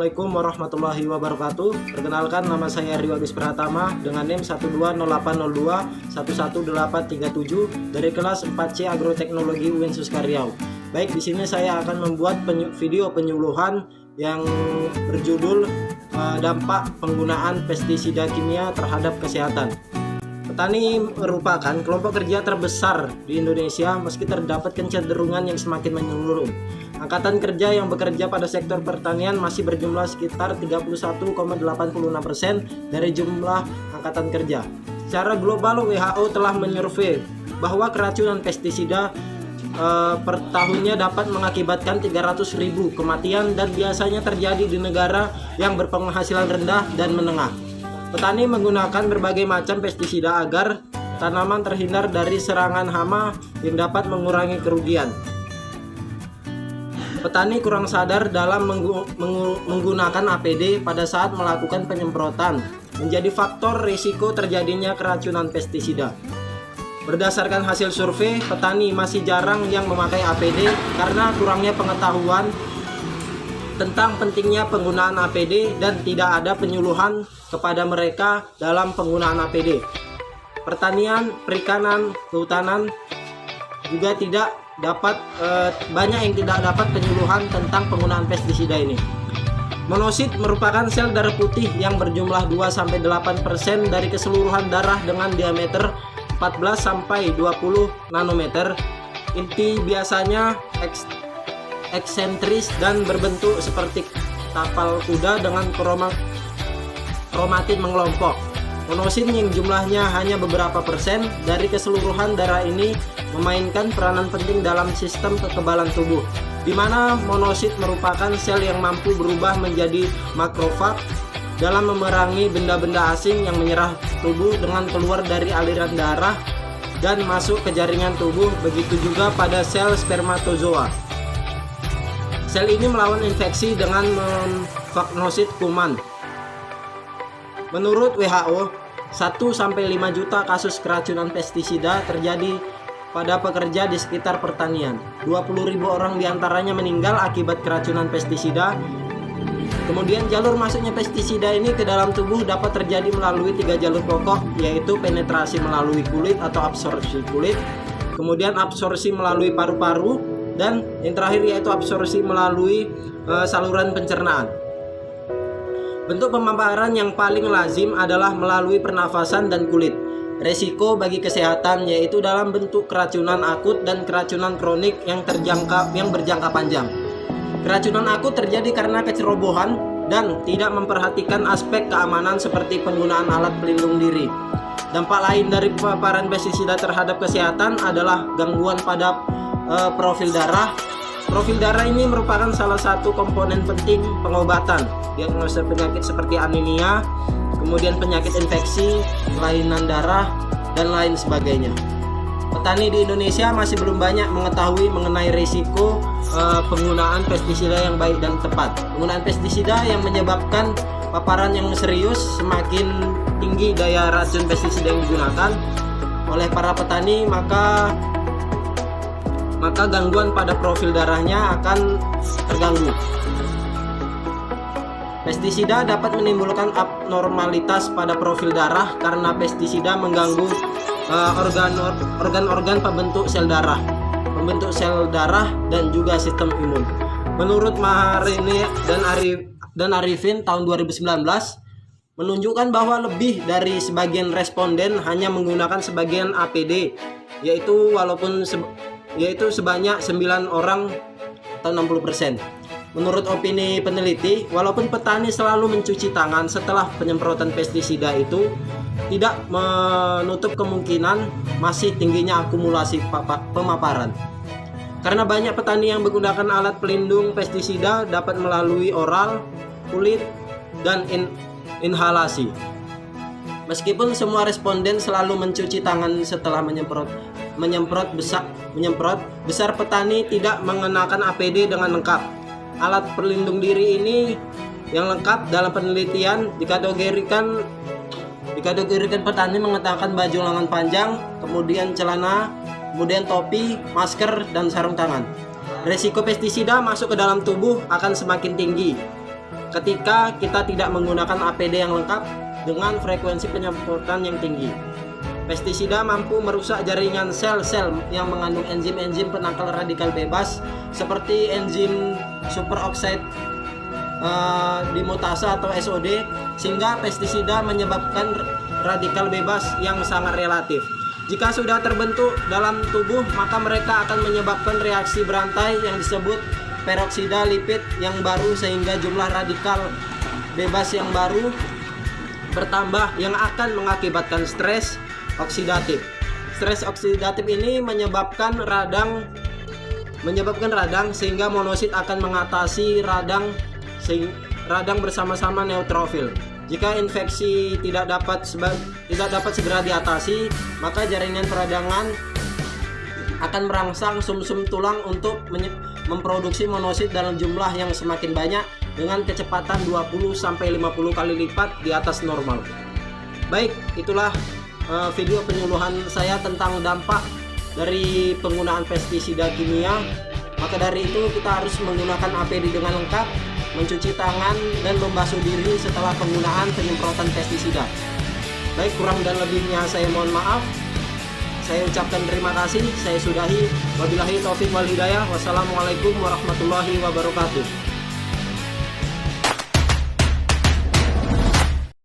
Assalamualaikum warahmatullahi wabarakatuh. Perkenalkan, nama saya Rio Agus Pratama dengan NIM 12082111837 dari kelas 4C Agroteknologi UIN Suska Riau. Baik, di sini saya akan membuat video penyuluhan yang berjudul dampak penggunaan pestisida kimia terhadap kesehatan. Petani merupakan kelompok kerja terbesar di Indonesia meski terdapat kecenderungan yang semakin menyeluruh. Angkatan kerja yang bekerja pada sektor pertanian masih berjumlah sekitar 31,86% dari jumlah angkatan kerja. Secara global, WHO telah menyurvei bahwa keracunan pestisida per tahunnya dapat mengakibatkan 300.000 kematian dan biasanya terjadi di negara yang berpenghasilan rendah dan menengah. Petani menggunakan berbagai macam pestisida agar tanaman terhindar dari serangan hama yang dapat mengurangi kerugian. Petani kurang sadar dalam menggunakan APD pada saat melakukan penyemprotan, menjadi faktor risiko terjadinya keracunan pestisida. Berdasarkan hasil survei, petani masih jarang yang memakai APD karena kurangnya pengetahuan tentang pentingnya penggunaan APD dan tidak ada penyuluhan kepada mereka dalam penggunaan APD. Pertanian, perikanan, kehutanan juga tidak dapat banyak yang tidak dapat penyuluhan tentang penggunaan pestisida ini. Monosit merupakan sel darah putih yang berjumlah 2-8% dari keseluruhan darah dengan diameter 14-20 nanometer. Inti biasanya eksentris dan berbentuk seperti tapal kuda dengan kromatin mengelompok. Monosit yang jumlahnya hanya beberapa persen dari keseluruhan darah ini memainkan peranan penting dalam sistem kekebalan tubuh, di mana monosit merupakan sel yang mampu berubah menjadi makrofag dalam memerangi benda-benda asing yang menyerang tubuh dengan keluar dari aliran darah dan masuk ke jaringan tubuh. Begitu juga pada sel spermatozoa. Sel ini melawan infeksi dengan memfagnosit kuman. Menurut WHO, 1-5 juta kasus keracunan pestisida terjadi pada pekerja di sekitar pertanian. 20.000 orang diantaranya meninggal akibat keracunan pestisida. Kemudian jalur masuknya pestisida ini ke dalam tubuh dapat terjadi melalui 3 jalur pokok, yaitu penetrasi melalui kulit atau absorpsi kulit, kemudian absorpsi melalui paru-paru, dan yang terakhir yaitu absorpsi melalui saluran pencernaan. Bentuk pemaparan yang paling lazim adalah melalui pernafasan dan kulit. Resiko bagi kesehatan yaitu dalam bentuk keracunan akut dan keracunan kronik yang berjangka panjang. Keracunan akut terjadi karena kecerobohan dan tidak memperhatikan aspek keamanan seperti penggunaan alat pelindung diri. Dampak lain dari paparan pestisida terhadap kesehatan adalah gangguan pada profil darah. Profil darah ini merupakan salah satu komponen penting pengobatan. Diagnosa penyakit seperti anemia, kemudian penyakit infeksi, kelainan darah, dan lain sebagainya. Petani di Indonesia masih belum banyak mengetahui mengenai risiko penggunaan pestisida yang baik dan tepat. Penggunaan pestisida yang menyebabkan paparan yang serius, semakin tinggi daya racun pestisida yang digunakan oleh para petani, maka gangguan pada profil darahnya akan terganggu. Pestisida dapat menimbulkan abnormalitas pada profil darah karena pestisida mengganggu organ-organ pembentuk sel darah, dan juga sistem imun. Menurut Maharini dan Arifin tahun 2019 menunjukkan bahwa lebih dari sebagian responden hanya menggunakan sebagian APD, yaitu sebanyak 9 orang atau 60%. Menurut opini peneliti, walaupun petani selalu mencuci tangan setelah penyemprotan pestisida, itu tidak menutup kemungkinan masih tingginya akumulasi pemaparan. Karena banyak petani yang menggunakan alat pelindung pestisida dapat melalui oral, kulit, dan inhalasi. Meskipun semua responden selalu mencuci tangan setelah menyemprot, besar petani tidak mengenakan APD dengan lengkap. Alat pelindung diri ini yang lengkap dalam penelitian dikategorikan petani mengenakan baju lengan panjang, kemudian celana, kemudian topi, masker, dan sarung tangan. Resiko pestisida masuk ke dalam tubuh akan semakin tinggi ketika kita tidak menggunakan APD yang lengkap dengan frekuensi penyemprotan yang tinggi. Pestisida mampu merusak jaringan sel-sel yang mengandung enzim-enzim penangkal radikal bebas seperti enzim superoxide dimutase atau SOD, sehingga pestisida menyebabkan radikal bebas yang sangat relatif. Jika sudah terbentuk dalam tubuh, maka mereka akan menyebabkan reaksi berantai yang disebut peroksida lipid yang baru, sehingga jumlah radikal bebas yang baru bertambah yang akan mengakibatkan stres oksidatif. Stres oksidatif ini menyebabkan radang sehingga monosit akan mengatasi radang bersama-sama neutrofil. Jika infeksi tidak dapat segera diatasi, maka jaringan peradangan akan merangsang sumsum tulang untuk memproduksi monosit dalam jumlah yang semakin banyak dengan kecepatan 20-50 kali lipat di atas normal. Baik, itulah video penyuluhan saya tentang dampak dari penggunaan pestisida kimia. Maka dari itu kita harus menggunakan APD dengan lengkap, mencuci tangan dan membasuh diri setelah penggunaan penyemprotan pestisida. Baik, kurang dan lebihnya saya mohon maaf. Saya ucapkan terima kasih. Saya sudahi. Wabillahi taufik wal hidayah. Wassalamualaikum warahmatullahi wabarakatuh.